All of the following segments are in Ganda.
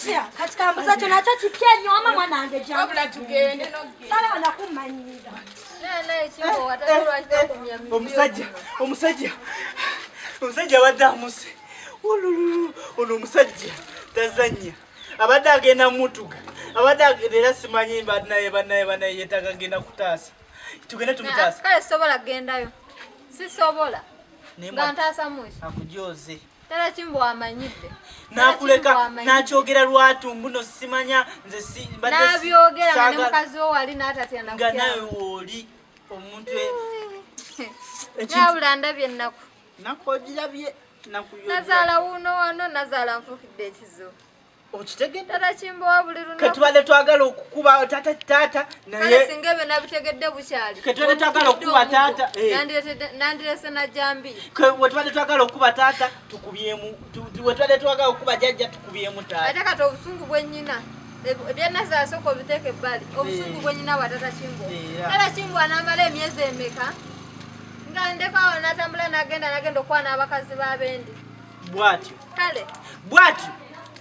Acha katika mbuza tunachachi pia nyoma mwanange jangu. Kabla tugende no. Sala wanakumanyira. Nene chimbo watakulwa kumya. Omusajja wadamuse. Ono musajja Tanzania. Abadde agenda mutuga. Abadde agenda simanyi banaye yetaka agenda kutaasa. Tugende tumutaasa. Kale sobola gendayo. Si sobola. Nga ntaasa mwisho. Akujoze. Tala chimbo amanyidde. Nakuleka nakyogera lwatu mbuno simanya nze si badde nabyogera ne mukazi wo wali n'atatya nakutya. Nga nawe oli omuntu Nyawula ndabye ennaku. Nakogirabye nakuyogera. Nazaala wuno wano nazaala nfukidde ekizo. Okitegedde? Tala chimbo wabuli lunaku. Ketubadde twagala okukuba tata naye singebe nabitegedde bukyali. Ketubadde twagala okukuba tata. Nandirese na jambi. Wetubadde twagala okukuba tata tukubyemu. Wetubadde twagala okukuba jjajja tukubyemu tata. Ate kati obusungu bwennyina. Ebyannazaala soko biteeke ebbali. Obusungu bwennyina bwa tata chimbo. Tata chimbo anamala emyezi emeka. Nga ndekawo natambula nagenda okwana abakazi b'abendi. Bwatyo. Kale. Bwatyo.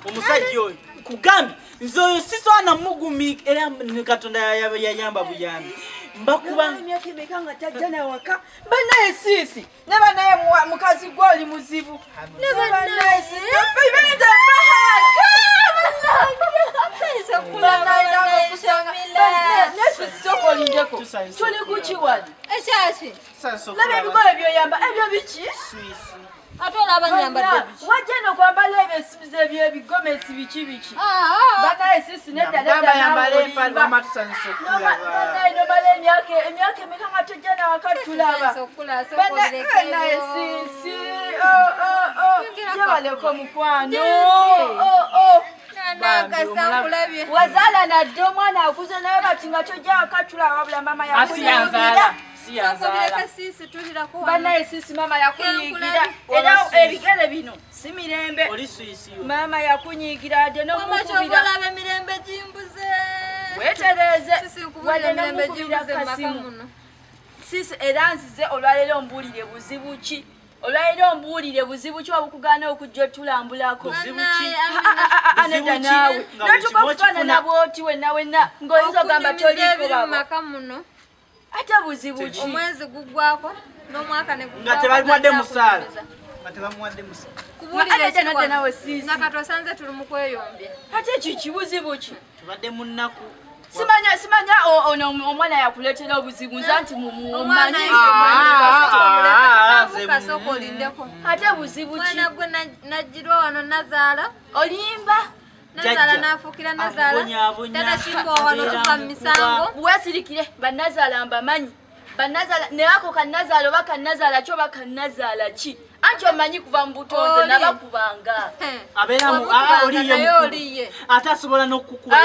Omusajja oyo kugambi nze oyo sisoona mugumi era Katonda yayamba buyambi. Mbakuba emyaka emeka nga tajja nawaka. Banaye sisi. Ne banaye mukazi gwe oli muzibu. Ne banaye sisi. Ibenza mpahaga. Tuli kukiwali. Ekyaki? Laba ebigole byoyamba ebyo biki? Ate olaba nyambadde biki? Wajja eno kwambala ebisibizo eby'ebigomesi biki. Banaye sisi nedda yambala empale wamatusanisa okulaba. Banaye nobala emyaka emeka nga tujja nawaka tulaba. Banaye sisi. Jebaleko mukwano. Wazala nadde omwana akuze naye bati nga tojja waka tulaba wabula mama yakuyigira. Banaye sisi mama yakunyigira. Era ebigere bino si mirembe. Mama yakunyigira ate n'omukubira. Emirembe gimbuze. Weetereze wadde n'omukubira kasimu. Sisi era nzize olwaleero mbuulire buzibu ki? Olwaleero mbuulire buzibu ki obukugaana okujja otulambulako? Buzibu ki? Nedda naawe. Natukakufaanana bw'oti wenna ng'oyinza ogamba toliiko. Ate buzibu ki? Omwezi guggwako n'omwaka ne guggwako. Nga tebamuwadde musaala. Kubuulira ekyo nawe sisi. Nakati osanze tuli mu kweyombya. Ate kiki buzibu ki? Tubadde mu nnaku. Simanya ono omwana yakuleetera obuzibu nza nti mumanyi. Kasoko olindeko. Ate buzibu ki? Mwana gwe najjirwa wano nazaala. Olimba. Nazaala n'afuukira nazaala. Tata chimbo wano tuva mu misango. Weesirikire bannazaala mbamanyi. Bannazaala ne ako kannazaala oba kannazaala ki oba kannazaala ki? Anti omanyi kuva mu butonde nabakubanga. Abeera oliye. Ate asobola n'okukuba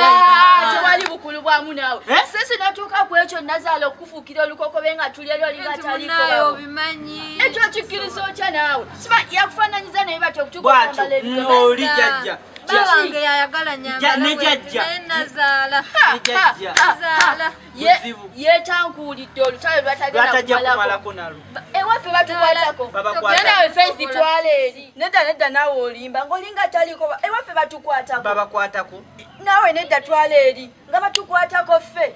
tewali bukulu bwamu naawe. Sisi natuuka ku ekyo nazaala okufuukira olukokobe nga tulya lwali nga taliko. Obimanyi. Ekyo kikkiriza otya naawe? Siba yakufaananyiza naye bati okutuuka okwambala ebigomesi. Oli jjajja. Bawange yayagala nyambala ne jjajja. Nazaala. Nazaala. Yeetankuulidde olutalo lwatagenda kumalako nalo. Ewaffe batukwatako. Nawe Faith twala eri. Nedda naawe olimba ng'olinga taliko. Ewaffe batukwatako. Babakwatako. Naawe nedda twala eri nga batukwatako ffe.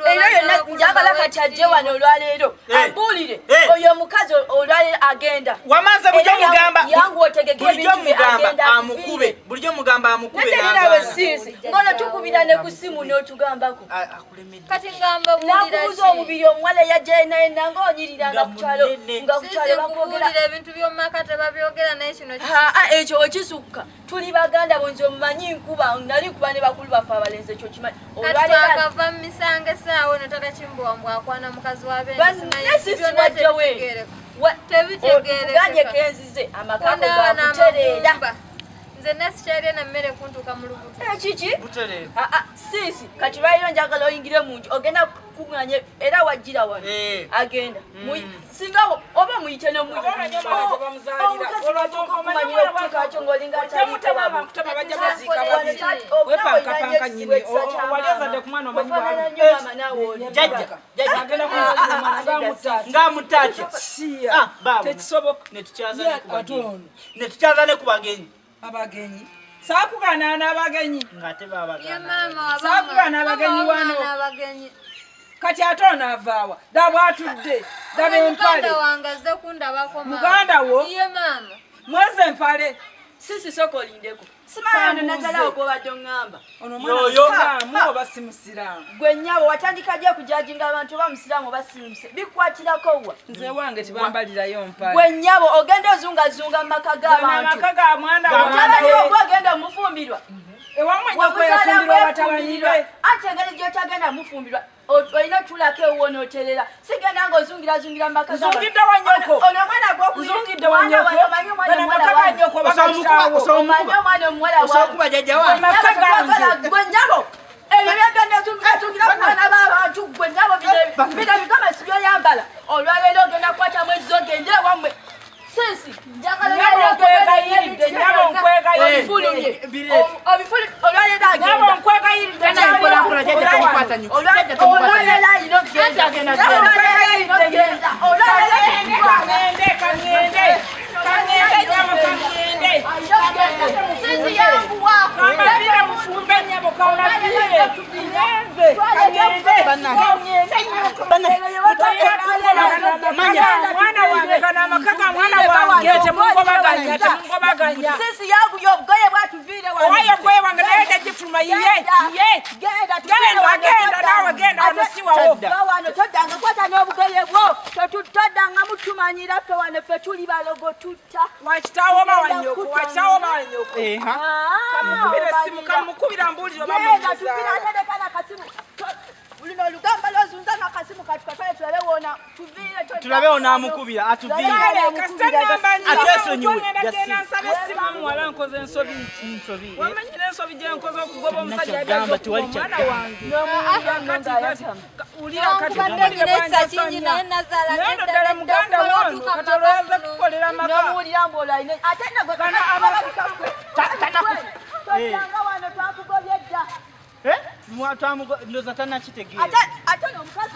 Era yonna njagala kati ajje wano olwaleero ambuulire oyo omukazi olwaleero agenda. Wamaze bulijjo mugamba yangu otegeke ebintu bye agenda amukube. Bulijjo mugamba amukube n'agaana. Nawe sisi ngono tukubira ne ku simu n'otugambako. Kati ngamba bulira nakubuza omubiri omuwala yajja yenna ng'onyiriranga ku kyalo nga ku kyalo bakwogera ebintu by'omumaka tebabyogera naye kino ekyo wekisukka tuli baganda bonzi omumanyi nkuba nali nkuba ne bakulu baffe abalenzi ekyo kimanyi olwaleero mu misango essaawa eno tata chimbo wambwakwana mukazi wa Sisi wajja we tebitegeerekeka kenzize amakako gakutereera nze nasikyalye na mmere kuntuuka mu lubuto kiki sisi kati lwaliro njagala oyingire mu nju ogenda kuŋŋanya era wajjira wano agenda singa oba muyite nomuyimukazi batuuka okumanyira okutuuka kyo ng'olinga netukyaza ne ku bagenyi abagenyi Saakugana n'abagenyi. Ngate baba. Ye mama Saakugana abagenyi wano. Kati ate onaavaawa. Daba atudde. Daba empale. Muganda wange azze kundabako mama. Muganda wo? Ye mama. Mweze empale. Sisi soko lindeko. Simana nazala okobadde ngamba. Ono mwana musiraamu oba si musiraamu. Gwe nnyabo watandika gye kujajinga abantu ba musiraamu oba si musiraamu. Bikwatirako wa. Nze wange tibambalirayo mpale. Gwe nnyabo ogenda ozungazunga mu maka g'abantu. Amaka ga mwana wange. Tabani ogwo ogenda mufumbirwa. Ewamwe gwe yafumbirwa batabanirwe. Ate engeri gy'otagenda mufumbirwa. Olina tulako ewuwo n'oterera. Sigenda ng'ozungirazungira mu maka g'abantu. Zungidde wa nnyoko. Ono mwana gw'okuyita. Zungidde wa nnyoko. Omanyi omwana omuwala wange. Omanyi omwana omuwala wange. Osokuba jajja wange. Maka gange. Gwe nnyabo. Ebyo byagenda zungirazungira ku baana b'abantu. Gwe nnyabo bino bigama si by'oyambala. Olwaleero ogenda kukwatamu ezizo ogende ewammwe. Sisi, njagala nkwegayiridde, nyabo nkwegayiridde. olwaleero agenda. Nyabo nkwegayiridde. Olwaleero jajja tumukwatanyo. Olwaleero alina okugenda. Sisi yanguwa. Kamabire mufumbe nyabo kamabire. Mwana wange kana amakaka mwana wange temungobaganya. Sisi yangu yobugoye bwatuviire wano. Owaye gwe wange naye tagifuluma ye. Genda nawe genda wano si wawo. Wano toddanga kwata n'obugoye bwo. Toddanga mutumanyira ffe wano ffe tuli balogo tutta. Wakitaawo oba wanyoko, wakitaawo oba wanyoko. Kamukubira essimu, kamukubira mbuulire oba Genda tubira atendeka n'akasimu. Luno olugamba lwozunza n'akasimu kati katwale tulabe wona tuviire. Tulabe onaamukubira atuviire. Kasita nambanyi. Atwesonyiwe. Genda nsaba essimu muwala nkoze ensobi nti. Wamanyira ensobi gye nkoze okugoba omusajja Gamba tewali mwana wange. Ulira kati neno ddala muganda wono kati olwaza kukolera maka. N'omuwulira mbu olayine. Ate nagwe toddanga wano twakugobye dda. Ndoza tanakitegeera. Ate n'omukazi